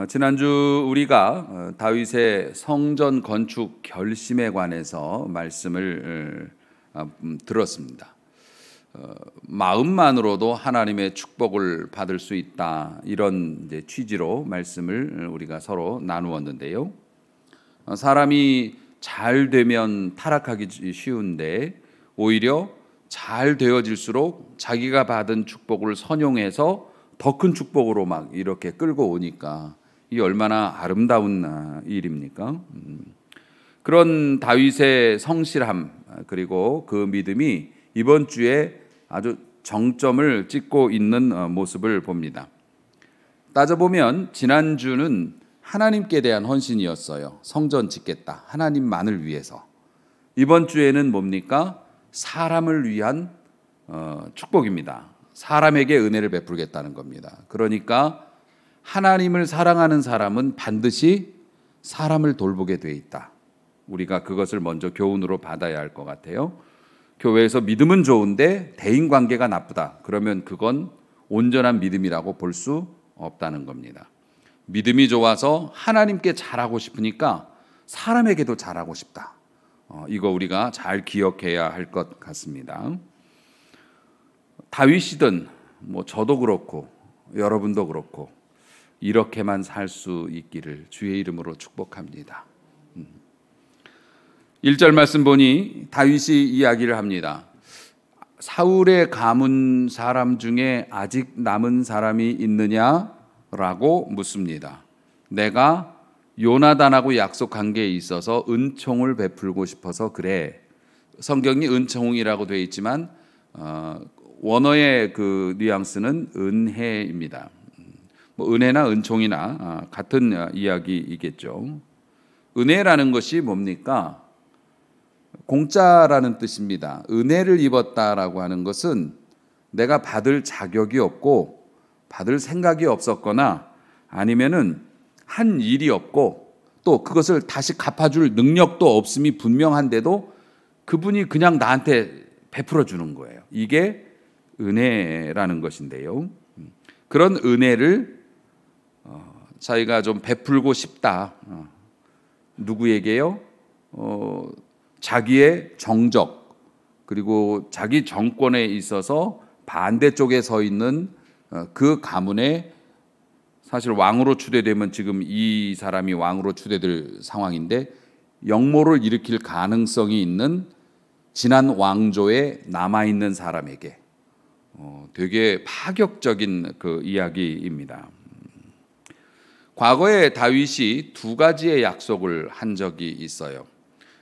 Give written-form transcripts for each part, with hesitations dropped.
지난주 우리가 다윗의 성전 건축 결심에 관해서 말씀을 들었습니다. 마음만으로도 하나님의 축복을 받을 수 있다, 이런 취지로 말씀을 우리가 서로 나누었는데요. 사람이 잘 되면 타락하기 쉬운데 오히려 잘 되어질수록 자기가 받은 축복을 선용해서 더 큰 축복으로 막 이렇게 끌고 오니까 이 얼마나 아름다운 일입니까? 그런 다윗의 성실함 그리고 그 믿음이 이번 주에 아주 정점을 찍고 있는 모습을 봅니다. 따져보면 지난주는 하나님께 대한 헌신이었어요. 성전 짓겠다, 하나님만을 위해서. 이번 주에는 뭡니까? 사람을 위한 축복입니다. 사람에게 은혜를 베풀겠다는 겁니다. 그러니까 하나님을 사랑하는 사람은 반드시 사람을 돌보게 돼 있다. 우리가 그것을 먼저 교훈으로 받아야 할 것 같아요. 교회에서 믿음은 좋은데 대인관계가 나쁘다, 그러면 그건 온전한 믿음이라고 볼 수 없다는 겁니다. 믿음이 좋아서 하나님께 잘하고 싶으니까 사람에게도 잘하고 싶다. 이거 우리가 잘 기억해야 할 것 같습니다. 다윗이든 저도 그렇고 여러분도 그렇고 이렇게만 살 수 있기를 주의 이름으로 축복합니다. 1절 말씀 보니 다윗이 이야기를 합니다. 사울의 가문 사람 중에 아직 남은 사람이 있느냐라고 묻습니다. 내가 요나단하고 약속한 게 있어서 은총을 베풀고 싶어서 그래. 성경이 은총이라고 되어 있지만 원어의 그 뉘앙스는 은혜입니다. 은혜나 은총이나 같은 이야기이겠죠. 은혜라는 것이 뭡니까? 공짜라는 뜻입니다. 은혜를 입었다라고 하는 것은 내가 받을 자격이 없고 받을 생각이 없었거나 아니면은 한 일이 없고 또 그것을 다시 갚아줄 능력도 없음이 분명한데도 그분이 그냥 나한테 베풀어 주는 거예요. 이게 은혜라는 것인데요. 그런 은혜를 자기가 좀 베풀고 싶다. 누구에게요? 자기의 정적 그리고 자기 정권에 있어서 반대쪽에 서 있는 그 가문에, 사실 왕으로 추대되면 지금 이 사람이 왕으로 추대될 상황인데 역모를 일으킬 가능성이 있는 지난 왕조에 남아있는 사람에게 되게 파격적인 그 이야기입니다. 과거에 다윗이 두 가지의 약속을 한 적이 있어요.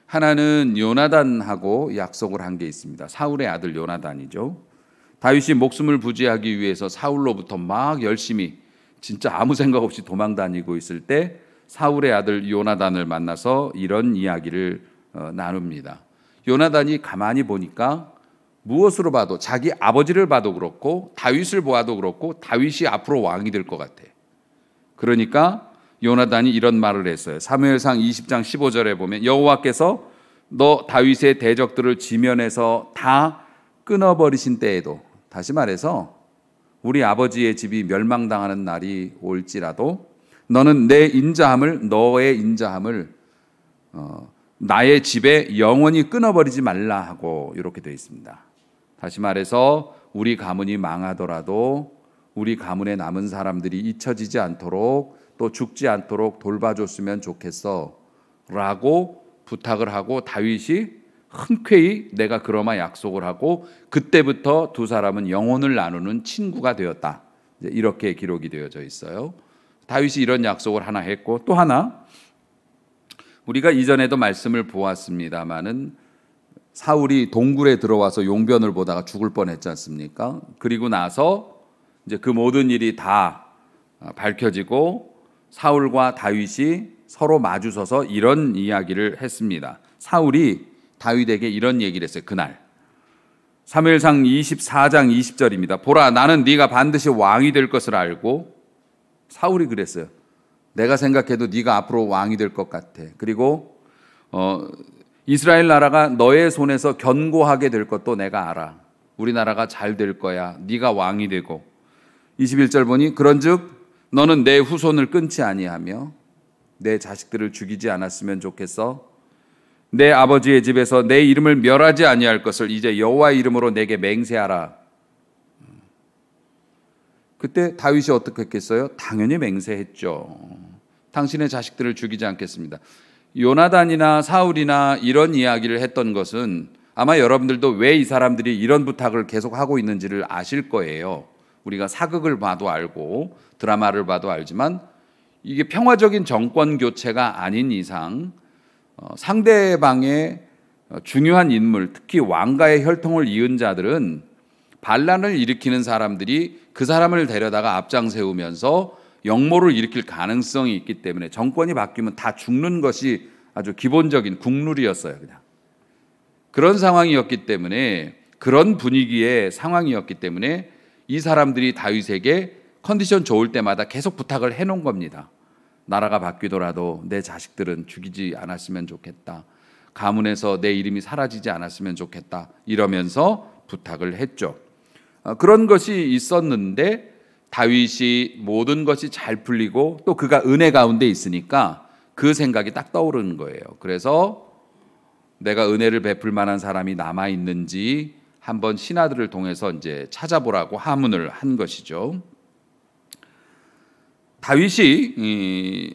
하나는 요나단하고 약속을 한 게 있습니다. 사울의 아들 요나단이죠. 다윗이 목숨을 부지하기 위해서 사울로부터 막 열심히 진짜 아무 생각 없이 도망 다니고 있을 때 사울의 아들 요나단을 만나서 이런 이야기를 나눕니다. 요나단이 가만히 보니까 무엇으로 봐도 자기 아버지를 봐도 그렇고 다윗을 보아도 그렇고 다윗이 앞으로 왕이 될 것 같아. 그러니까 요나단이 이런 말을 했어요. 사무엘상 20장 15절에 보면 여호와께서 너 다윗의 대적들을 지면에서 다 끊어버리신 때에도, 다시 말해서 우리 아버지의 집이 멸망당하는 날이 올지라도 너는 내 인자함을, 너의 인자함을 나의 집에 영원히 끊어버리지 말라 하고 이렇게 되어 있습니다. 다시 말해서 우리 가문이 망하더라도 우리 가문에 남은 사람들이 잊혀지지 않도록 또 죽지 않도록 돌봐줬으면 좋겠어 라고 부탁을 하고 다윗이 흔쾌히 내가 그러마 약속을 하고 그때부터 두 사람은 영혼을 나누는 친구가 되었다. 이렇게 기록이 되어져 있어요. 다윗이 이런 약속을 하나 했고, 또 하나 우리가 이전에도 말씀을 보았습니다마는 사울이 동굴에 들어와서 용변을 보다가 죽을 뻔했지 않습니까? 그리고 나서 이제 그 모든 일이 다 밝혀지고 사울과 다윗이 서로 마주서서 이런 이야기를 했습니다. 사울이 다윗에게 이런 얘기를 했어요. 그날 사무엘상 24장 20절입니다. 보라, 나는 네가 반드시 왕이 될 것을 알고, 사울이 그랬어요. 내가 생각해도 네가 앞으로 왕이 될 것 같아. 그리고 이스라엘 나라가 너의 손에서 견고하게 될 것도 내가 알아. 우리나라가 잘 될 거야. 네가 왕이 되고. 21절 보니 그런즉 너는 내 후손을 끊지 아니하며 내 자식들을 죽이지 않았으면 좋겠어. 내 아버지의 집에서 내 이름을 멸하지 아니할 것을 이제 여호와의 이름으로 내게 맹세하라. 그때 다윗이 어떻게 했겠어요? 당연히 맹세했죠. 당신의 자식들을 죽이지 않겠습니다. 요나단이나 사울이나 이런 이야기를 했던 것은 아마 여러분들도 왜 이 사람들이 이런 부탁을 계속 하고 있는지를 아실 거예요. 우리가 사극을 봐도 알고 드라마를 봐도 알지만 이게 평화적인 정권 교체가 아닌 이상 상대방의 중요한 인물, 특히 왕가의 혈통을 이은 자들은 반란을 일으키는 사람들이 그 사람을 데려다가 앞장 세우면서 역모를 일으킬 가능성이 있기 때문에 정권이 바뀌면 다 죽는 것이 아주 기본적인 국룰이었어요. 그냥 그런 상황이었기 때문에, 그런 분위기의 상황이었기 때문에 이 사람들이 다윗에게 컨디션 좋을 때마다 계속 부탁을 해놓은 겁니다. 나라가 바뀌더라도 내 자식들은 죽이지 않았으면 좋겠다. 가문에서 내 이름이 사라지지 않았으면 좋겠다. 이러면서 부탁을 했죠. 그런 것이 있었는데 다윗이 모든 것이 잘 풀리고 또 그가 은혜 가운데 있으니까 그 생각이 딱 떠오르는 거예요. 그래서 내가 은혜를 베풀 만한 사람이 남아 있는지 한번 신하들을 통해서 이제 찾아보라고 하문을 한 것이죠. 다윗이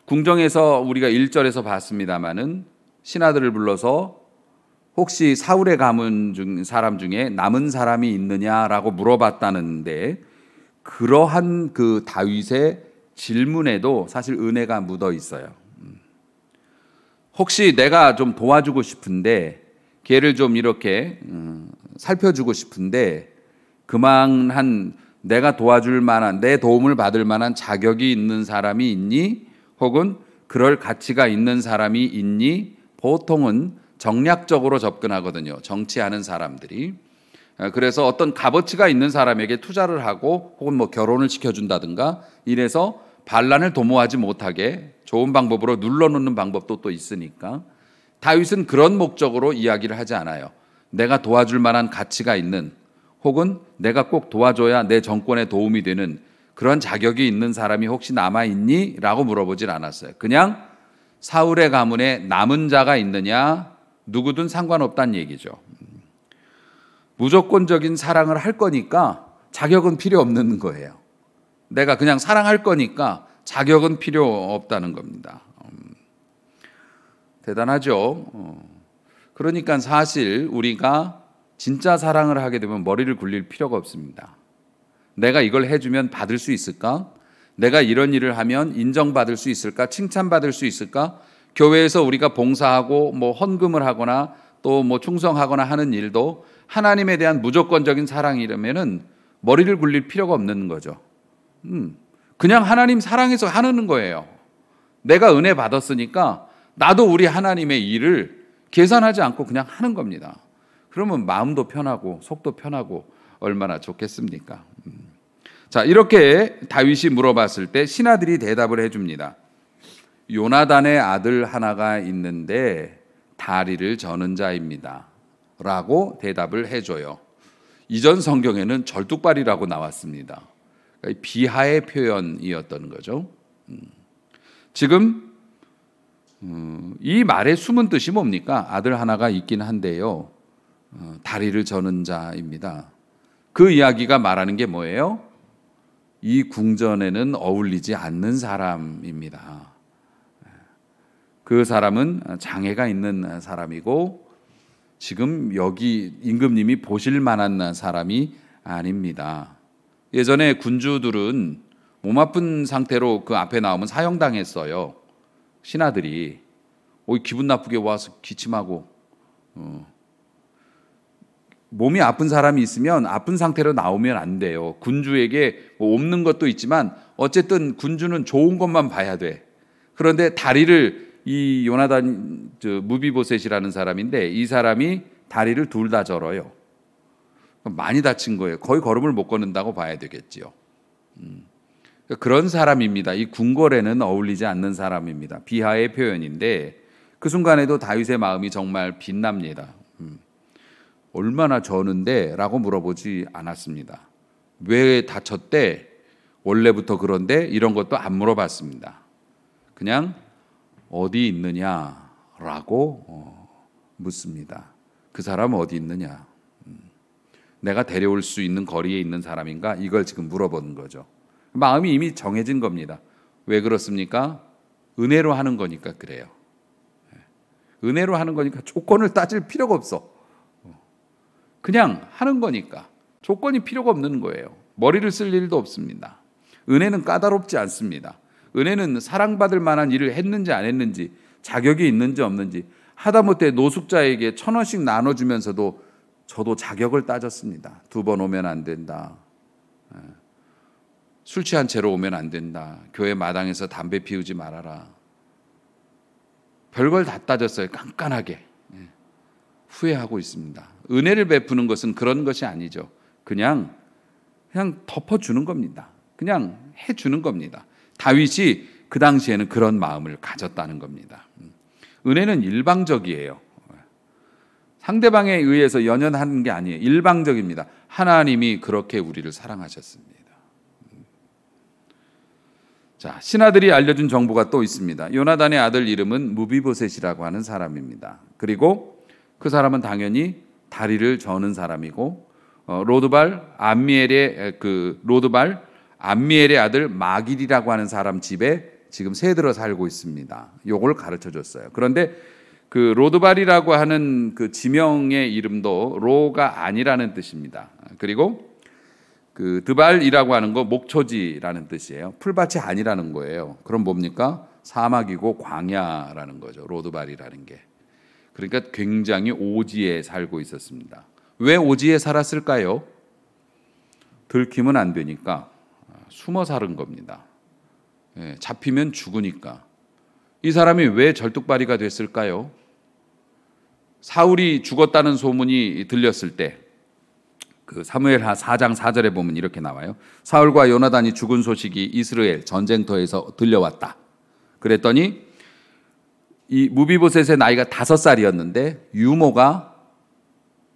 궁정에서 우리가 1절에서 봤습니다마는 신하들을 불러서 혹시 사울의 가문 사람 중에 남은 사람이 있느냐라고 물어봤다는데, 그러한 그 다윗의 질문에도 사실 은혜가 묻어 있어요. 혹시 내가 좀 도와주고 싶은데, 걔를 좀 이렇게 살펴주고 싶은데 그만한 내가 도와줄 만한, 내 도움을 받을 만한 자격이 있는 사람이 있니? 혹은 그럴 가치가 있는 사람이 있니? 보통은 정략적으로 접근하거든요. 정치하는 사람들이. 그래서 어떤 값어치가 있는 사람에게 투자를 하고 혹은 뭐 결혼을 시켜준다든가 이래서 반란을 도모하지 못하게 좋은 방법으로 눌러놓는 방법도 또 있으니까, 다윗은 그런 목적으로 이야기를 하지 않아요. 내가 도와줄 만한 가치가 있는, 혹은 내가 꼭 도와줘야 내 정권에 도움이 되는 그런 자격이 있는 사람이 혹시 남아있니? 라고 물어보질 않았어요. 그냥 사울의 가문에 남은 자가 있느냐, 누구든 상관없다는 얘기죠. 무조건적인 사랑을 할 거니까 자격은 필요 없는 거예요. 내가 그냥 사랑할 거니까 자격은 필요 없다는 겁니다. 대단하죠. 그러니까 사실 우리가 진짜 사랑을 하게 되면 머리를 굴릴 필요가 없습니다. 내가 이걸 해주면 받을 수 있을까? 내가 이런 일을 하면 인정받을 수 있을까? 칭찬받을 수 있을까? 교회에서 우리가 봉사하고 뭐 헌금을 하거나 또 뭐 충성하거나 하는 일도 하나님에 대한 무조건적인 사랑이라면은 머리를 굴릴 필요가 없는 거죠. 그냥 하나님 사랑해서 하는 거예요. 내가 은혜 받았으니까 나도 우리 하나님의 일을 계산하지 않고 그냥 하는 겁니다. 그러면 마음도 편하고 속도 편하고 얼마나 좋겠습니까? 자, 이렇게 다윗이 물어봤을 때 신하들이 대답을 해줍니다. 요나단의 아들 하나가 있는데 다리를 저는 자입니다 라고 대답을 해줘요. 이전 성경에는 절뚝발이라고 나왔습니다. 그러니까 비하의 표현이었던 거죠. 지금 이 말의 숨은 뜻이 뭡니까? 아들 하나가 있긴 한데요, 다리를 저는 자입니다. 그 이야기가 말하는 게 뭐예요? 이 궁전에는 어울리지 않는 사람입니다. 그 사람은 장애가 있는 사람이고 지금 여기 임금님이 보실 만한 사람이 아닙니다. 예전에 군주들은 몸 아픈 상태로 그 앞에 나오면 사형당했어요. 신하들이 기분 나쁘게 와서 기침하고 몸이 아픈 사람이 있으면 아픈 상태로 나오면 안 돼요. 군주에게 뭐 없는 것도 있지만 어쨌든 군주는 좋은 것만 봐야 돼. 그런데 다리를, 이 요나단 무비보셋이라는 사람인데 이 사람이 다리를 둘 다 절어요. 많이 다친 거예요. 거의 걸음을 못 걷는다고 봐야 되겠지요. 그런 사람입니다. 이 궁궐에는 어울리지 않는 사람입니다. 비하의 표현인데 그 순간에도 다윗의 마음이 정말 빛납니다. 얼마나 저는데? 라고 물어보지 않았습니다. 왜 다쳤대? 원래부터 그런데 이런 것도 안 물어봤습니다. 그냥 어디 있느냐라고 묻습니다. 그 사람 어디 있느냐? 내가 데려올 수 있는 거리에 있는 사람인가? 이걸 지금 물어보는 거죠. 마음이 이미 정해진 겁니다. 왜 그렇습니까? 은혜로 하는 거니까 그래요. 은혜로 하는 거니까 조건을 따질 필요가 없어. 그냥 하는 거니까 조건이 필요가 없는 거예요. 머리를 쓸 일도 없습니다. 은혜는 까다롭지 않습니다. 은혜는 사랑받을 만한 일을 했는지 안 했는지, 자격이 있는지 없는지, 하다못해 노숙자에게 1,000원씩 나눠주면서도 저도 자격을 따졌습니다. 2번 오면 안 된다. 술 취한 채로 오면 안 된다. 교회 마당에서 담배 피우지 말아라. 별걸 다 따졌어요. 깐깐하게. 후회하고 있습니다. 은혜를 베푸는 것은 그런 것이 아니죠. 그냥 덮어주는 겁니다. 그냥 해주는 겁니다. 다윗이 그 당시에는 그런 마음을 가졌다는 겁니다. 은혜는 일방적이에요. 상대방에 의해서 연연하는 게 아니에요. 일방적입니다. 하나님이 그렇게 우리를 사랑하셨습니다. 자, 신하들이 알려준 정보가 또 있습니다. 요나단의 아들 이름은 무비보셋이라고 하는 사람입니다. 그리고 그 사람은 당연히 다리를 저는 사람이고 로드발 암미엘의 아들 마길이라고 하는 사람 집에 지금 새들어 살고 있습니다. 요걸 가르쳐 줬어요. 그런데 그 로드발이라고 하는 그 지명의 이름도 로가 아니라는 뜻입니다. 그리고 그 드발이라고 하는 거 목초지라는 뜻이에요. 풀밭이 아니라는 거예요. 그럼 뭡니까? 사막이고 광야라는 거죠. 로드발이라는 게. 그러니까 굉장히 오지에 살고 있었습니다. 왜 오지에 살았을까요? 들키면 안 되니까 숨어 사는 겁니다. 잡히면 죽으니까. 이 사람이 왜 절뚝발이가 됐을까요? 사울이 죽었다는 소문이 들렸을 때 그 사무엘하 4장 4절에 보면 이렇게 나와요. 사울과 요나단이 죽은 소식이 이스라엘 전쟁터에서 들려왔다. 그랬더니 이 무비보셋의 나이가 5살이었는데 유모가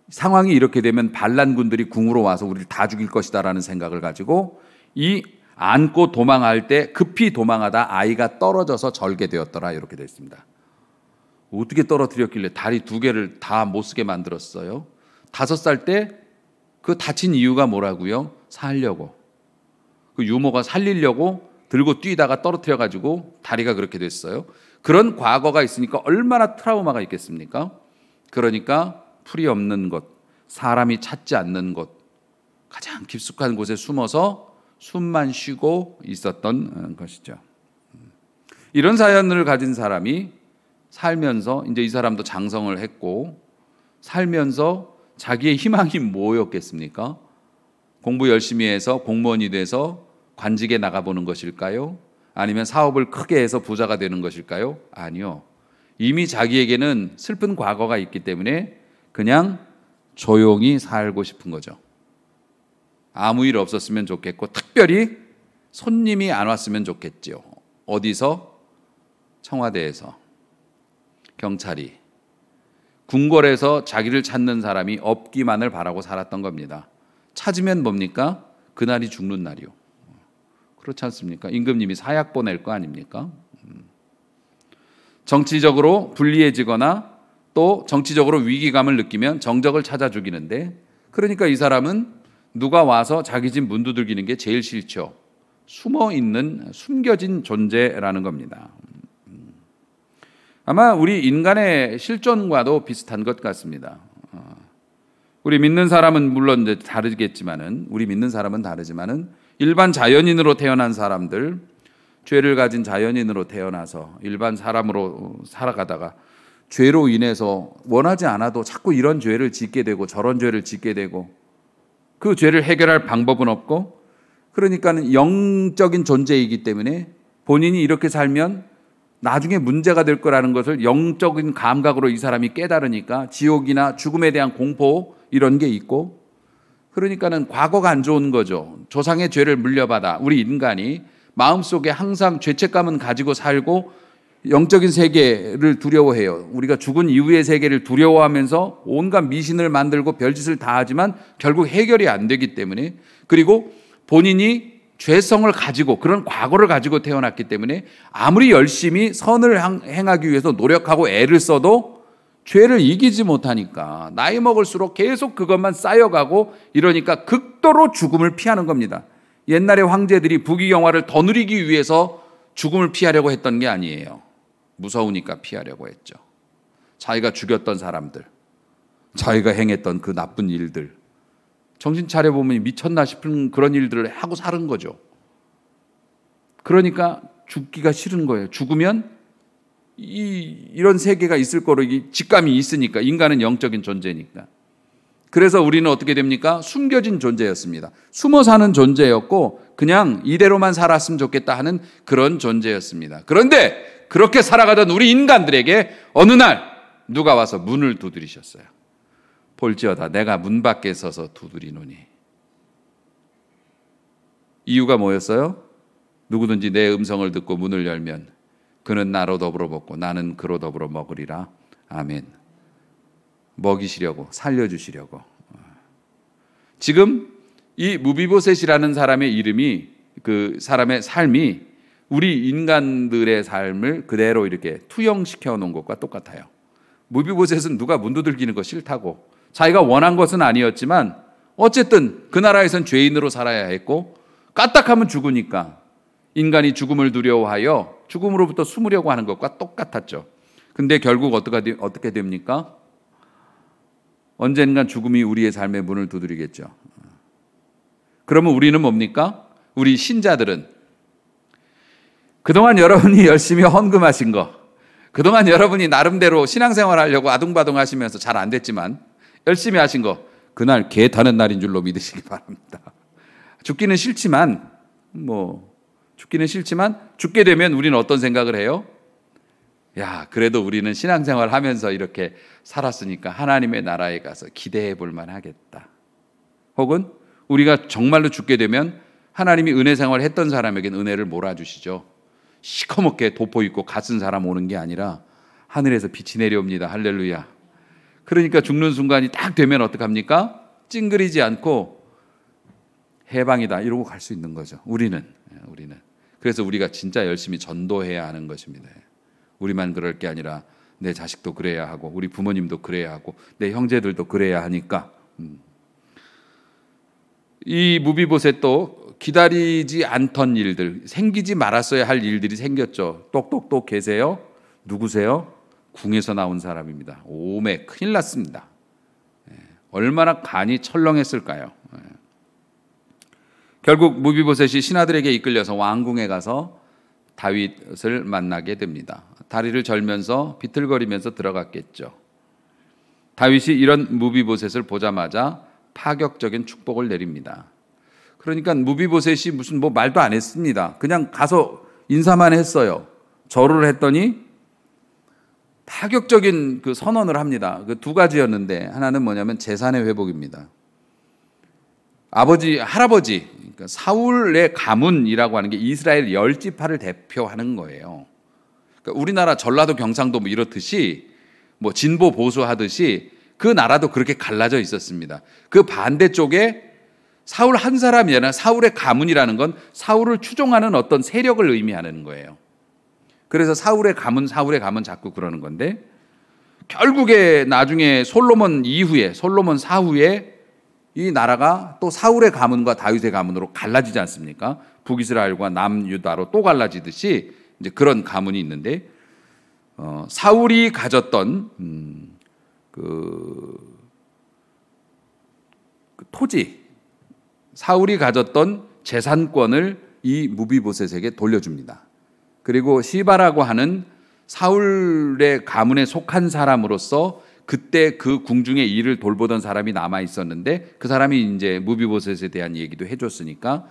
상황이 이렇게 되면 반란군들이 궁으로 와서 우리를 다 죽일 것이다라는 생각을 가지고 이 안고 도망할 때 급히 도망하다 아이가 떨어져서 절개되었더라. 이렇게 되어 있습니다. 어떻게 떨어뜨렸길래 다리 2개를 다 못 쓰게 만들었어요? 5살 때 그 다친 이유가 뭐라고요? 살려고. 그 유모가 살리려고 들고 뛰다가 떨어뜨려가지고 다리가 그렇게 됐어요. 그런 과거가 있으니까 얼마나 트라우마가 있겠습니까? 그러니까 풀이 없는 곳, 사람이 찾지 않는 곳, 가장 깊숙한 곳에 숨어서 숨만 쉬고 있었던 것이죠. 이런 사연을 가진 사람이 살면서 이제 이 사람도 장성을 했고 살면서 자기의 희망이 뭐였겠습니까? 공부 열심히 해서 공무원이 돼서 관직에 나가보는 것일까요? 아니면 사업을 크게 해서 부자가 되는 것일까요? 아니요. 이미 자기에게는 슬픈 과거가 있기 때문에 그냥 조용히 살고 싶은 거죠. 아무 일 없었으면 좋겠고 특별히 손님이 안 왔으면 좋겠죠. 어디서? 청와대에서, 경찰이, 궁궐에서 자기를 찾는 사람이 없기만을 바라고 살았던 겁니다. 찾으면 뭡니까? 그날이 죽는 날이요. 그렇지 않습니까? 임금님이 사약 보낼 거 아닙니까? 정치적으로 불리해지거나 또 정치적으로 위기감을 느끼면 정적을 찾아 죽이는데, 그러니까 이 사람은 누가 와서 자기 집 문 두들기는 게 제일 싫죠. 숨어있는 숨겨진 존재라는 겁니다. 아마 우리 인간의 실존과도 비슷한 것 같습니다. 우리 믿는 사람은 물론 이제 다르겠지만은, 우리 믿는 사람은 다르지만은 일반 자연인으로 태어난 사람들, 죄를 가진 자연인으로 태어나서 일반 사람으로 살아가다가 죄로 인해서 원하지 않아도 자꾸 이런 죄를 짓게 되고 저런 죄를 짓게 되고 그 죄를 해결할 방법은 없고, 그러니까는 영적인 존재이기 때문에 본인이 이렇게 살면 나중에 문제가 될 거라는 것을 영적인 감각으로 이 사람이 깨달으니까 지옥이나 죽음에 대한 공포 이런 게 있고, 그러니까는 과거가 안 좋은 거죠. 조상의 죄를 물려받아 우리 인간이 마음속에 항상 죄책감은 가지고 살고 영적인 세계를 두려워해요. 우리가 죽은 이후의 세계를 두려워하면서 온갖 미신을 만들고 별짓을 다 하지만 결국 해결이 안 되기 때문에, 그리고 본인이 죄성을 가지고 그런 과거를 가지고 태어났기 때문에 아무리 열심히 선을 행하기 위해서 노력하고 애를 써도 죄를 이기지 못하니까 나이 먹을수록 계속 그것만 쌓여가고 이러니까 극도로 죽음을 피하는 겁니다. 옛날에 황제들이 부귀영화를 더 누리기 위해서 죽음을 피하려고 했던 게 아니에요. 무서우니까 피하려고 했죠. 자기가 죽였던 사람들, 자기가 행했던 그 나쁜 일들, 정신 차려보면 미쳤나 싶은 그런 일들을 하고 사는 거죠. 그러니까 죽기가 싫은 거예요. 죽으면 이런 세계가 있을 거로 직감이 있으니까, 인간은 영적인 존재니까. 그래서 우리는 어떻게 됩니까? 숨겨진 존재였습니다. 숨어 사는 존재였고 그냥 이대로만 살았으면 좋겠다 하는 그런 존재였습니다. 그런데 그렇게 살아가던 우리 인간들에게 어느 날 누가 와서 문을 두드리셨어요. 볼지어다 내가 문 밖에 서서 두드리노니. 이유가 뭐였어요? 누구든지 내 음성을 듣고 문을 열면 그는 나로 더불어 먹고 나는 그로 더불어 먹으리라. 아멘. 먹이시려고, 살려주시려고. 지금 이 무비보셋이라는 사람의 이름이, 그 사람의 삶이 우리 인간들의 삶을 그대로 이렇게 투영시켜 놓은 것과 똑같아요. 무비보셋은 누가 문 두들기는 거 싫다고, 자기가 원한 것은 아니었지만 어쨌든 그 나라에선 죄인으로 살아야 했고 까딱하면 죽으니까 인간이 죽음을 두려워하여 죽음으로부터 숨으려고 하는 것과 똑같았죠. 근데 결국 어떻게 됩니까? 언젠간 죽음이 우리의 삶의 문을 두드리겠죠. 그러면 우리는 뭡니까? 우리 신자들은 그동안 여러분이 열심히 헌금하신 거, 그동안 여러분이 나름대로 신앙생활 하려고 아둥바둥 하시면서 잘 안 됐지만 열심히 하신 거, 그날 개 타는 날인 줄로 믿으시기 바랍니다. 죽기는 싫지만 죽게 되면 우리는 어떤 생각을 해요? 야, 그래도 우리는 신앙생활 하면서 이렇게 살았으니까 하나님의 나라에 가서 기대해 볼 만하겠다. 혹은 우리가 정말로 죽게 되면 하나님이 은혜 생활 했던 사람에게는 은혜를 몰아주시죠. 시커멓게 도포 입고 갓쓴 사람 오는 게 아니라 하늘에서 빛이 내려옵니다. 할렐루야. 그러니까 죽는 순간이 딱 되면 어떡합니까? 찡그리지 않고 해방이다 이러고 갈 수 있는 거죠. 우리는. 그래서 우리가 진짜 열심히 전도해야 하는 것입니다. 우리만 그럴 게 아니라 내 자식도 그래야 하고 우리 부모님도 그래야 하고 내 형제들도 그래야 하니까. 이 무비보셋도 기다리지 않던 일들, 생기지 말았어야 할 일들이 생겼죠. 똑똑똑 계세요? 누구세요? 궁에서 나온 사람입니다. 오메 큰일 났습니다. 얼마나 간이 철렁했을까요? 결국 무비보셋이 신하들에게 이끌려서 왕궁에 가서 다윗을 만나게 됩니다. 다리를 절면서 비틀거리면서 들어갔겠죠. 다윗이 이런 무비보셋을 보자마자 파격적인 축복을 내립니다. 그러니까 무비보셋이 무슨 말도 안 했습니다. 그냥 가서 인사만 했어요. 절을 했더니 파격적인 그 선언을 합니다. 그 두 가지였는데 하나는 뭐냐면 재산의 회복입니다. 할아버지, 그러니까 사울의 가문이라고 하는 게 이스라엘 10지파를 대표하는 거예요. 그러니까 우리나라 전라도 경상도 이렇듯이 진보 보수 하듯이 그 나라도 그렇게 갈라져 있었습니다. 그 반대쪽에 사울 한 사람이 아니라 사울의 가문이라는 건 사울을 추종하는 어떤 세력을 의미하는 거예요. 그래서 사울의 가문 자꾸 그러는 건데, 결국에 나중에 솔로몬 사후에 이 나라가 또 사울의 가문과 다윗의 가문으로 갈라지지 않습니까? 북이스라엘과 남유다로 또 갈라지듯이 이제 그런 가문이 있는데, 사울이 가졌던 그 토지, 사울이 가졌던 재산권을 이 무비보셋에게 돌려줍니다. 그리고 시바라고 하는 사울의 가문에 속한 사람으로서 그때 그 궁중에 일을 돌보던 사람이 남아 있었는데, 그 사람이 이제 무비보셋에 대한 얘기도 해줬으니까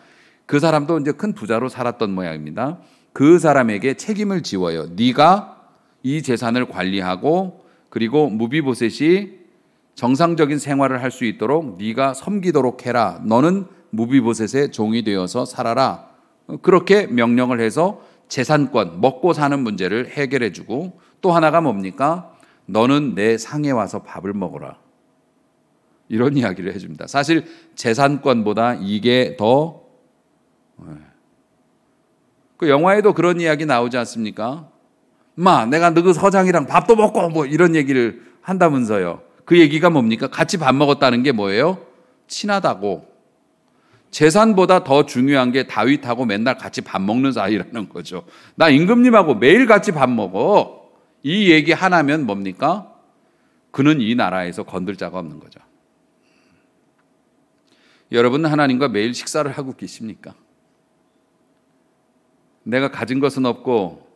그 사람도 이제 큰 부자로 살았던 모양입니다. 그 사람에게 책임을 지워요. 네가 이 재산을 관리하고 그리고 무비보셋이 정상적인 생활을 할 수 있도록 네가 섬기도록 해라. 너는 무비보셋의 종이 되어서 살아라. 그렇게 명령을 해서 재산권, 먹고 사는 문제를 해결해주고, 또 하나가 뭡니까? 너는 내 상에 와서 밥을 먹어라. 이런 이야기를 해줍니다. 사실 재산권보다 이게 더 그 영화에도 그런 이야기 나오지 않습니까? 마, 내가 너 그 서장이랑 밥도 먹고 뭐 이런 얘기를 한다면서요. 그 얘기가 뭡니까? 같이 밥 먹었다는 게 뭐예요? 친하다고. 재산보다 더 중요한 게 다윗하고 맨날 같이 밥 먹는 사이라는 거죠. 나 임금님하고 매일 같이 밥 먹어. 이 얘기 하나면 뭡니까? 그는 이 나라에서 건들 자가 없는 거죠. 여러분은 하나님과 매일 식사를 하고 계십니까? 내가 가진 것은 없고,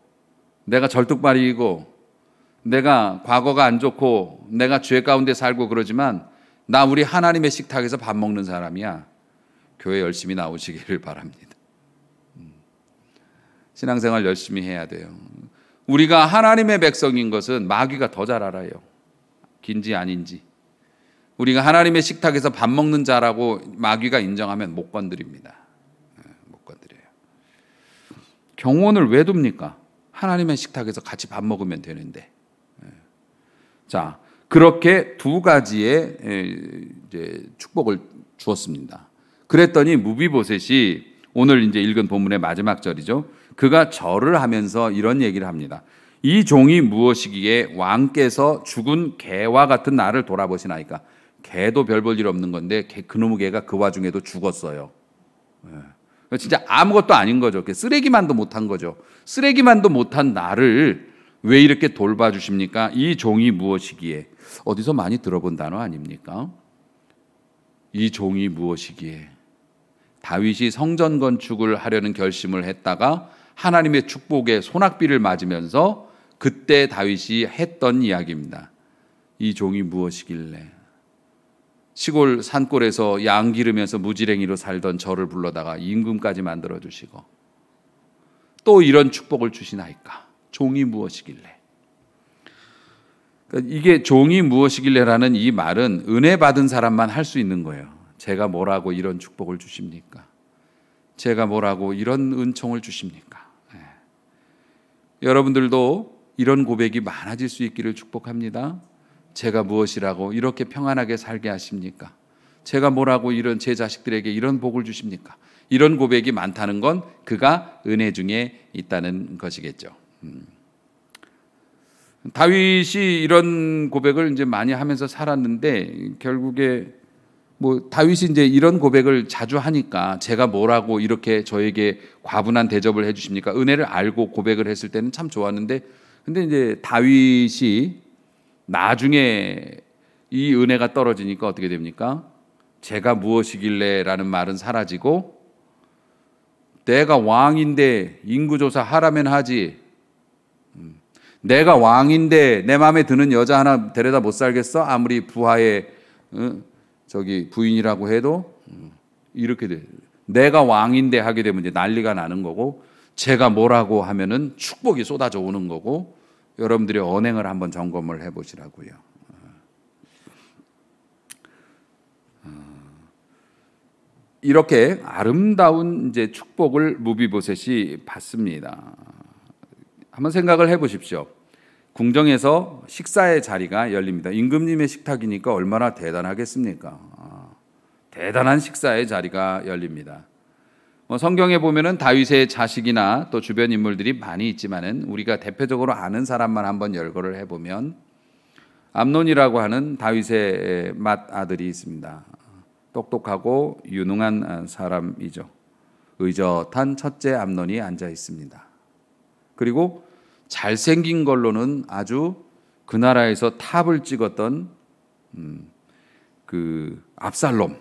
내가 절뚝발이이고, 내가 과거가 안 좋고, 내가 죄 가운데 살고 그러지만 나 우리 하나님의 식탁에서 밥 먹는 사람이야. 교회 열심히 나오시기를 바랍니다. 신앙생활 열심히 해야 돼요. 우리가 하나님의 백성인 것은 마귀가 더 잘 알아요. 긴지 아닌지. 우리가 하나님의 식탁에서 밥 먹는 자라고 마귀가 인정하면 못 건드립니다. 못 건드려요. 경호원을 왜 둡니까? 하나님의 식탁에서 같이 밥 먹으면 되는데. 자, 그렇게 두 가지의 이제 축복을 주었습니다. 그랬더니 무비보셋이 오늘 이제 읽은 본문의 마지막 절이죠. 그가 절을 하면서 이런 얘기를 합니다. 이 종이 무엇이기에 왕께서 죽은 개와 같은 나를 돌아보시나이까. 개도 별 볼 일 없는 건데 그놈의 개가 그 와중에도 죽었어요. 진짜 아무것도 아닌 거죠. 쓰레기만도 못한 거죠. 쓰레기만도 못한 나를 왜 이렇게 돌봐주십니까? 이 종이 무엇이기에. 어디서 많이 들어본 단어 아닙니까? 이 종이 무엇이기에. 다윗이 성전 건축을 하려는 결심을 했다가 하나님의 축복에 소낙비를 맞으면서 그때 다윗이 했던 이야기입니다. 이 종이 무엇이길래. 시골 산골에서 양 기르면서 무지랭이로 살던 저를 불러다가 임금까지 만들어주시고 또 이런 축복을 주시나이까. 종이 무엇이길래. 그러니까 이게 종이 무엇이길래라는 이 말은 은혜 받은 사람만 할 수 있는 거예요. 제가 뭐라고 이런 축복을 주십니까? 제가 뭐라고 이런 은총을 주십니까? 여러분들도 이런 고백이 많아질 수 있기를 축복합니다. 제가 무엇이라고 이렇게 평안하게 살게 하십니까? 제가 뭐라고 이런 제 자식들에게 이런 복을 주십니까? 이런 고백이 많다는 건 그가 은혜 중에 있다는 것이겠죠. 다윗이 이런 고백을 이제 많이 하면서 살았는데 결국에 뭐 다윗이 이제 이런 고백을 자주 하니까 제가 뭐라고 이렇게 저에게 과분한 대접을 해주십니까? 은혜를 알고 고백을 했을 때는 참 좋았는데, 근데 이제 다윗이 나중에 이 은혜가 떨어지니까 어떻게 됩니까? 제가 무엇이길래라는 말은 사라지고 내가 왕인데 인구조사 하라면 하지. 내가 왕인데 내 마음에 드는 여자 하나 데려다 못 살겠어? 아무리 부하의 부인이라고 해도 이렇게 돼. 내가 왕인데 하게 되면 이제 난리가 나는 거고 제가 뭐라고 하면은 축복이 쏟아져 오는 거고 여러분들의 언행을 한번 점검을 해보시라고요. 이렇게 아름다운 이제 축복을 무비보셋이 받습니다. 한번 생각을 해보십시오. 궁정에서 식사의 자리가 열립니다. 임금님의 식탁이니까 얼마나 대단하겠습니까? 대단한 식사의 자리가 열립니다. 성경에 보면은 다윗의 자식이나 또 주변 인물들이 많이 있지만은 우리가 대표적으로 아는 사람만 한번 열거를 해보면 암논이라고 하는 다윗의 맏아들이 있습니다. 똑똑하고 유능한 사람이죠. 의젓한 첫째 암논이 앉아 있습니다. 그리고 잘생긴 걸로는 아주 그 나라에서 탑을 찍었던 그 압살롬.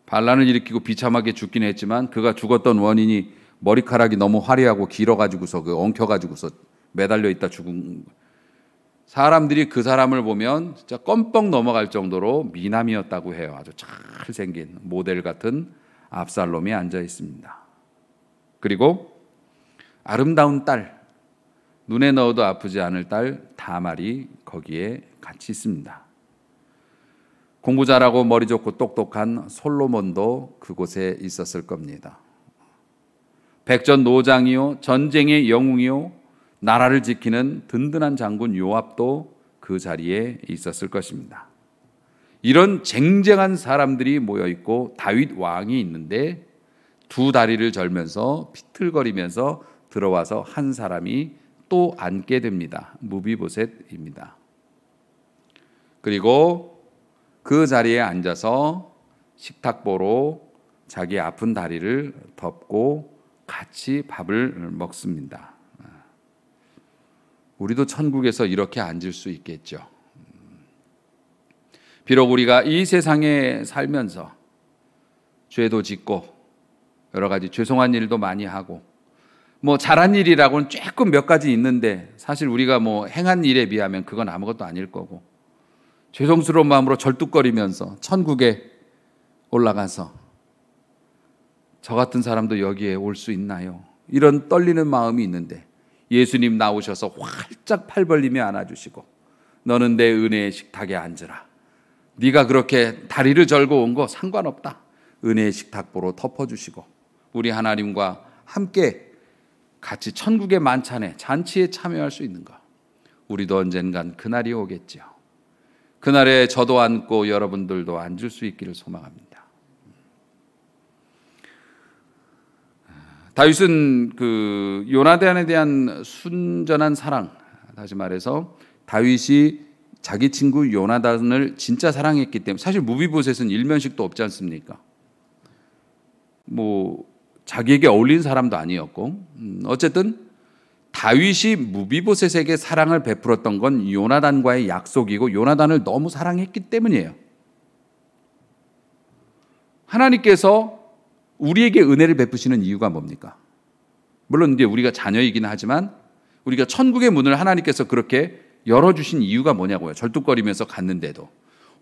반란을 일으키고 비참하게 죽긴 했지만 그가 죽었던 원인이 머리카락이 너무 화려하고 길어가지고서 엉켜가지고서 매달려 있다 죽은. 사람들이 그 사람을 보면 진짜 껌뻑 넘어갈 정도로 미남이었다고 해요. 아주 잘생긴 모델 같은 압살롬이 앉아 있습니다. 그리고 아름다운 딸, 눈에 넣어도 아프지 않을 딸 다말이 거기에 같이 있습니다. 공부 잘하고 머리 좋고 똑똑한 솔로몬도 그곳에 있었을 겁니다. 백전노장이요 전쟁의 영웅이요 나라를 지키는 든든한 장군 요압도 그 자리에 있었을 것입니다. 이런 쟁쟁한 사람들이 모여 있고 다윗 왕이 있는데 두 다리를 절면서 비틀거리면서 들어와서 한 사람이 또 앉게 됩니다. 무비보셋입니다. 그리고 그 자리에 앉아서 식탁보로 자기 아픈 다리를 덮고 같이 밥을 먹습니다. 우리도 천국에서 이렇게 앉을 수 있겠죠. 비록 우리가 이 세상에 살면서 죄도 짓고 여러 가지 죄송한 일도 많이 하고 잘한 일이라고는 조금 몇 가지 있는데 사실 우리가 행한 일에 비하면 그건 아무것도 아닐 거고 죄송스러운 마음으로 절뚝거리면서 천국에 올라가서 저 같은 사람도 여기에 올 수 있나요? 이런 떨리는 마음이 있는데 예수님 나오셔서 활짝 팔 벌리며 안아주시고 너는 내 은혜의 식탁에 앉으라. 네가 그렇게 다리를 절고 온 거 상관없다. 은혜의 식탁보로 덮어주시고 우리 하나님과 함께 같이 천국의 만찬에 잔치에 참여할 수 있는 것. 우리도 언젠간 그날이 오겠죠. 그날에 저도 앉고 여러분들도 앉을 수 있기를 소망합니다. 다윗은 그 요나단에 대한 순전한 사랑, 다시 말해서 다윗이 자기 친구 요나단을 진짜 사랑했기 때문에 사실 무비보셋은 일면식도 없지 않습니까? 자기에게 어울린 사람도 아니었고 어쨌든 다윗이 무비보셋에게 사랑을 베풀었던 건 요나단과의 약속이고 요나단을 너무 사랑했기 때문이에요. 하나님께서 우리에게 은혜를 베푸시는 이유가 뭡니까? 물론 이제 우리가 자녀이긴 하지만 우리가 천국의 문을 하나님께서 그렇게 열어주신 이유가 뭐냐고요. 절뚝거리면서 갔는데도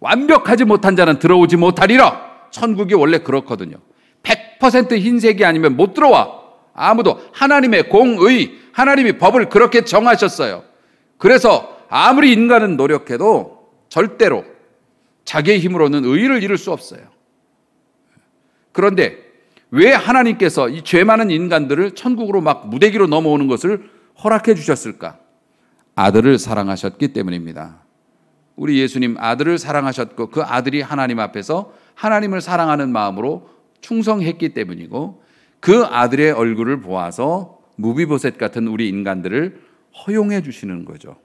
완벽하지 못한 자는 들어오지 못하리라. 천국이 원래 그렇거든요. 100% 흰색이 아니면 못 들어와. 아무도. 하나님의 공의, 하나님이 법을 그렇게 정하셨어요. 그래서 아무리 인간은 노력해도 절대로 자기의 힘으로는 의를 이룰 수 없어요. 그런데 왜 하나님께서 이 죄 많은 인간들을 천국으로 막 무대기로 넘어오는 것을 허락해 주셨을까? 아들을 사랑하셨기 때문입니다. 우리 예수님 아들을 사랑하셨고 그 아들이 하나님 앞에서 하나님을 사랑하는 마음으로 충성했기 때문이고 그 아들의 얼굴을 보아서 무비보셋 같은 우리 인간들을 허용해 주시는 거죠.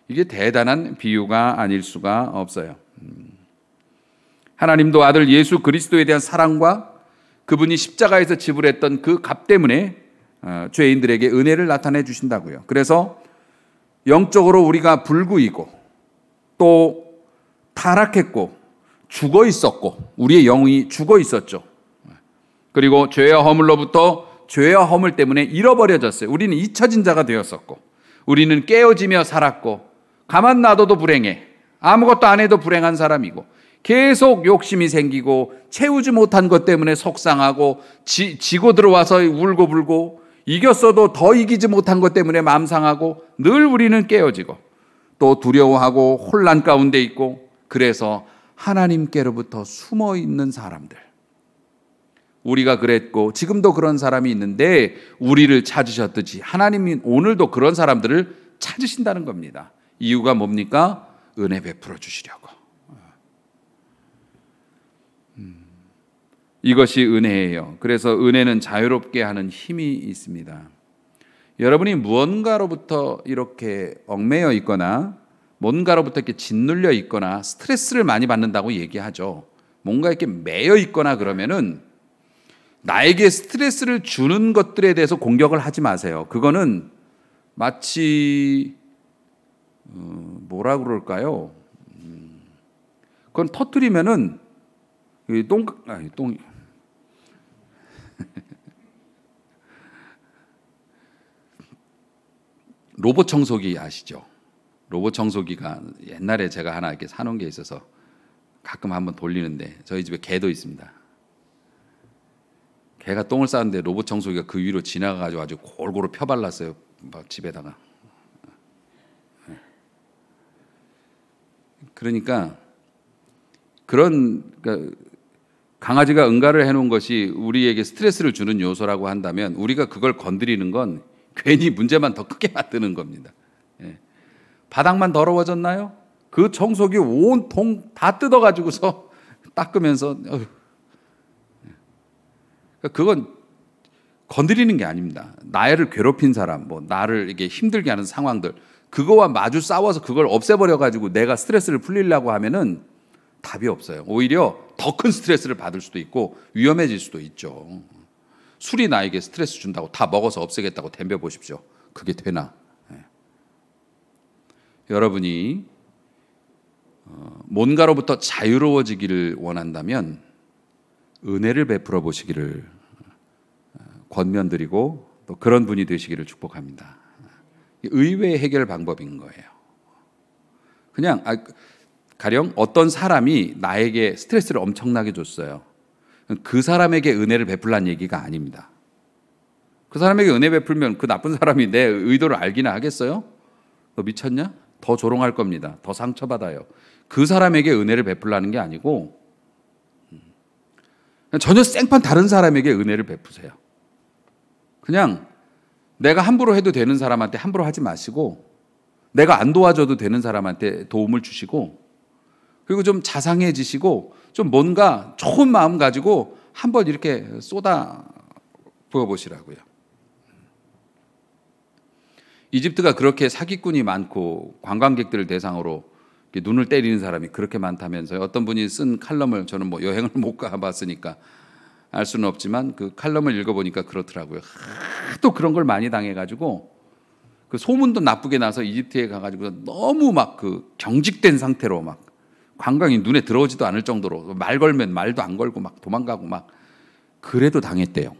이게 대단한 비유가 아닐 수가 없어요. 하나님도 아들 예수 그리스도에 대한 사랑과 그분이 십자가에서 지불했던 그 값 때문에 죄인들에게 은혜를 나타내 주신다고요. 그래서 영적으로 우리가 불구이고 또 타락했고 죽어 있었고 우리의 영이 죽어 있었죠. 그리고 죄와 허물로부터 죄와 허물 때문에 잃어버려졌어요. 우리는 잊혀진 자가 되었었고 우리는 깨어지며 살았고 가만 놔둬도 불행해. 아무것도 안 해도 불행한 사람이고 계속 욕심이 생기고 채우지 못한 것 때문에 속상하고 지고 들어와서 울고 불고 이겼어도 더 이기지 못한 것 때문에 마음 상하고 늘 우리는 깨어지고 또 두려워하고 혼란 가운데 있고 그래서 하나님께로부터 숨어 있는 사람들. 우리가 그랬고 지금도 그런 사람이 있는데 우리를 찾으셨듯이 하나님이 오늘도 그런 사람들을 찾으신다는 겁니다. 이유가 뭡니까? 은혜 베풀어 주시려고. 이것이 은혜예요. 그래서 은혜는 자유롭게 하는 힘이 있습니다. 여러분이 무언가로부터 이렇게 얽매여 있거나 뭔가로부터 이렇게 짓눌려 있거나 스트레스를 많이 받는다고 얘기하죠. 뭔가 이렇게 매여 있거나 그러면은 나에게 스트레스를 주는 것들에 대해서 공격을 하지 마세요. 그거는 마치 뭐라 그럴까요? 그건 터뜨리면은 로봇 청소기 아시죠? 로봇 청소기가 옛날에 제가 하나 이렇게 사놓은 게 있어서 가끔 한번 돌리는데 저희 집에 개도 있습니다. 개가 똥을 싸는데 로봇 청소기가 그 위로 지나가가지고 아주 골고루 펴발랐어요. 막 집에다가. 그러니까 강아지가 응가를 해놓은 것이 우리에게 스트레스를 주는 요소라고 한다면 우리가 그걸 건드리는 건 괜히 문제만 더 크게 만드는 겁니다. 바닥만 더러워졌나요? 그 청소기 온 통 다 뜯어가지고서 닦으면서 그건 건드리는 게 아닙니다. 나를 괴롭힌 사람, 뭐 나를 이게 힘들게 하는 상황들, 그거와 마주 싸워서 그걸 없애버려 가지고 내가 스트레스를 풀리려고 하면은 답이 없어요. 오히려 더 큰 스트레스를 받을 수도 있고 위험해질 수도 있죠. 술이 나에게 스트레스 준다고 다 먹어서 없애겠다고 덤벼 보십시오. 그게 되나? 여러분이 뭔가로부터 자유로워지기를 원한다면 은혜를 베풀어 보시기를 권면드리고 또 그런 분이 되시기를 축복합니다. 의외의 해결 방법인 거예요. 그냥 가령 어떤 사람이 나에게 스트레스를 엄청나게 줬어요. 그 사람에게 은혜를 베풀란 얘기가 아닙니다. 그 사람에게 은혜 베풀면 그 나쁜 사람이 내 의도를 알기나 하겠어요? 너 미쳤냐? 더 조롱할 겁니다. 더 상처받아요. 그 사람에게 은혜를 베풀라는 게 아니고 전혀 생판 다른 사람에게 은혜를 베푸세요. 그냥 내가 함부로 해도 되는 사람한테 함부로 하지 마시고 내가 안 도와줘도 되는 사람한테 도움을 주시고 그리고 좀 자상해지시고 좀 뭔가 좋은 마음 가지고 한번 이렇게 쏟아 부어보시라고요. 이집트가 그렇게 사기꾼이 많고 관광객들을 대상으로 눈을 때리는 사람이 그렇게 많다면서요. 어떤 분이 쓴 칼럼을 저는 뭐 여행을 못 가봤으니까 알 수는 없지만 그 칼럼을 읽어보니까 그렇더라고요. 또 그런 걸 많이 당해가지고 그 소문도 나쁘게 나서 이집트에 가가지고 너무 막 그 경직된 상태로 막 관광이 눈에 들어오지도 않을 정도로 말 걸면 말도 안 걸고 막 도망가고 막 그래도 당했대요.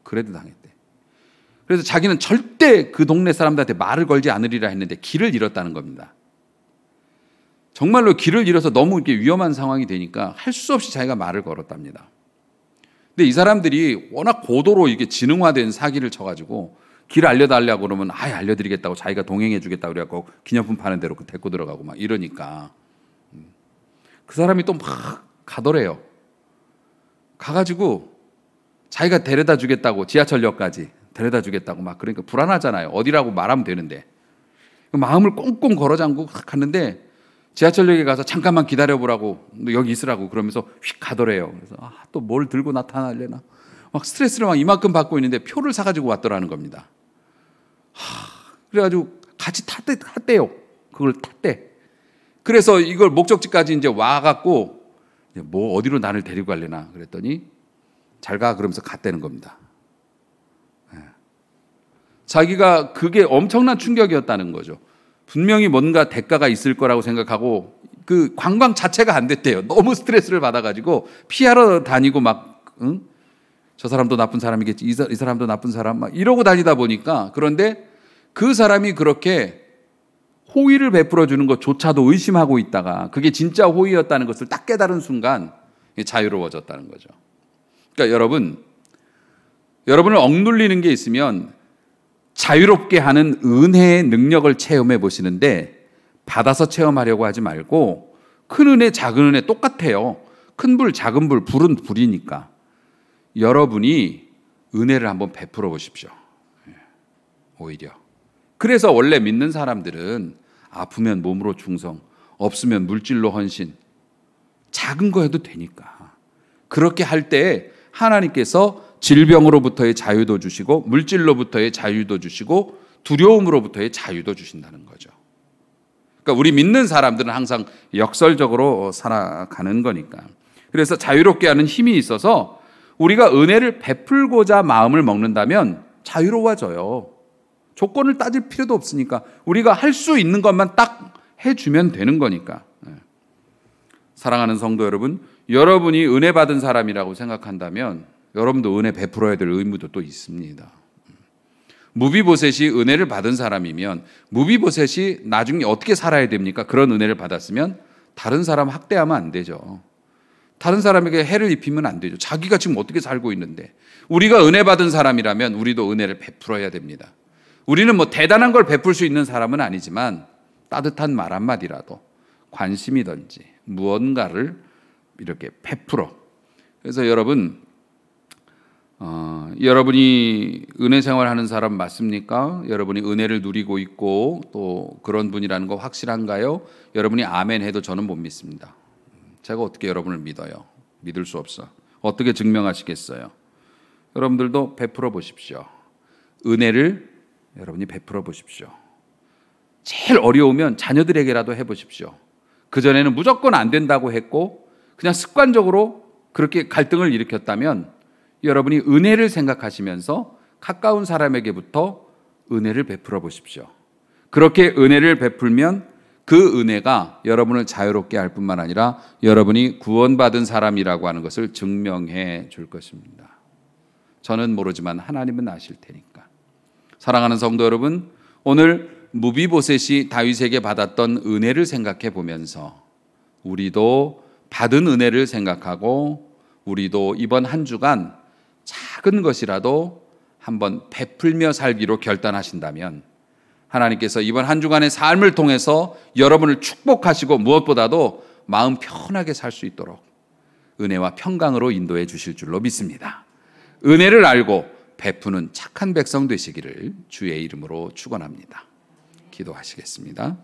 그래도 당했대. 그래서 자기는 절대 그 동네 사람들한테 말을 걸지 않으리라 했는데 길을 잃었다는 겁니다. 정말로 길을 잃어서 너무 이렇게 위험한 상황이 되니까 할 수 없이 자기가 말을 걸었답니다. 근데 이 사람들이 워낙 고도로 이게 지능화된 사기를 쳐가지고 길 알려달라고 그러면 아예 알려드리겠다고 자기가 동행해주겠다고 그래갖고 기념품 파는 대로 데리고 들어가고 막 이러니까 그 사람이 또 막 가더래요. 가가지고 자기가 데려다 주겠다고 지하철역까지 데려다 주겠다고 막 그러니까 불안하잖아요. 어디라고 말하면 되는데 마음을 꽁꽁 걸어 잠그고 갔는데 지하철역에 가서 잠깐만 기다려보라고 여기 있으라고 그러면서 휙 가더래요. 그래서 또 뭘 들고 나타나려나 막 스트레스를 막 이만큼 받고 있는데 표를 사가지고 왔더라는 겁니다. 그래가지고 같이 탔대요. 그걸 탔대. 그래서 이걸 목적지까지 이제 와갖고 뭐 어디로 나를 데리고 갈래나 그랬더니 잘 가 그러면서 갔다는 겁니다. 자기가 그게 엄청난 충격이었다는 거죠. 분명히 뭔가 대가가 있을 거라고 생각하고 그 관광 자체가 안 됐대요. 너무 스트레스를 받아가지고 피하러 다니고 막 저 사람도 나쁜 사람이겠지 이 사람도 나쁜 사람 막 이러고 다니다 보니까 그런데 그 사람이 그렇게 호의를 베풀어 주는 것조차도 의심하고 있다가 그게 진짜 호의였다는 것을 딱 깨달은 순간 자유로워졌다는 거죠. 그러니까 여러분을 억눌리는 게 있으면 자유롭게 하는 은혜의 능력을 체험해 보시는데 받아서 체험하려고 하지 말고 큰 은혜, 작은 은혜 똑같아요. 큰 불, 작은 불, 불은 불이니까 여러분이 은혜를 한번 베풀어 보십시오. 오히려. 그래서 원래 믿는 사람들은 아프면 몸으로 충성, 없으면 물질로 헌신, 작은 거 해도 되니까. 그렇게 할 때 하나님께서 질병으로부터의 자유도 주시고 물질로부터의 자유도 주시고 두려움으로부터의 자유도 주신다는 거죠. 그러니까 우리 믿는 사람들은 항상 역설적으로 살아가는 거니까. 그래서 자유롭게 하는 힘이 있어서 우리가 은혜를 베풀고자 마음을 먹는다면 자유로워져요. 조건을 따질 필요도 없으니까 우리가 할 수 있는 것만 딱 해주면 되는 거니까. 사랑하는 성도 여러분, 여러분이 은혜 받은 사람이라고 생각한다면 여러분도 은혜 베풀어야 될 의무도 또 있습니다. 무비보셋이 은혜를 받은 사람이면 무비보셋이 나중에 어떻게 살아야 됩니까? 그런 은혜를 받았으면 다른 사람 학대하면 안 되죠. 다른 사람에게 해를 입히면 안 되죠. 자기가 지금 어떻게 살고 있는데. 우리가 은혜 받은 사람이라면 우리도 은혜를 베풀어야 됩니다. 우리는 뭐 대단한 걸 베풀 수 있는 사람은 아니지만 따뜻한 말 한마디라도 관심이든지 무언가를 이렇게 베풀어. 그래서 여러분이 은혜 생활하는 사람 맞습니까? 여러분이 은혜를 누리고 있고 또 그런 분이라는 거 확실한가요? 여러분이 아멘 해도 저는 못 믿습니다. 제가 어떻게 여러분을 믿어요? 믿을 수 없어. 어떻게 증명하시겠어요? 여러분들도 베풀어 보십시오. 은혜를 여러분이 베풀어 보십시오. 제일 어려우면 자녀들에게라도 해보십시오. 그전에는 무조건 안 된다고 했고 그냥 습관적으로 그렇게 갈등을 일으켰다면 여러분이 은혜를 생각하시면서 가까운 사람에게부터 은혜를 베풀어 보십시오. 그렇게 은혜를 베풀면 그 은혜가 여러분을 자유롭게 할 뿐만 아니라 여러분이 구원받은 사람이라고 하는 것을 증명해 줄 것입니다. 저는 모르지만 하나님은 아실 테니까. 사랑하는 성도 여러분, 오늘 무비보셋이 다윗에게 받았던 은혜를 생각해 보면서 우리도 받은 은혜를 생각하고 우리도 이번 한 주간 작은 것이라도 한번 베풀며 살기로 결단하신다면 하나님께서 이번 한 주간의 삶을 통해서 여러분을 축복하시고 무엇보다도 마음 편하게 살 수 있도록 은혜와 평강으로 인도해 주실 줄로 믿습니다. 은혜를 알고 베푸는 착한 백성 되시기를 주의 이름으로 축원합니다. 기도하시겠습니다.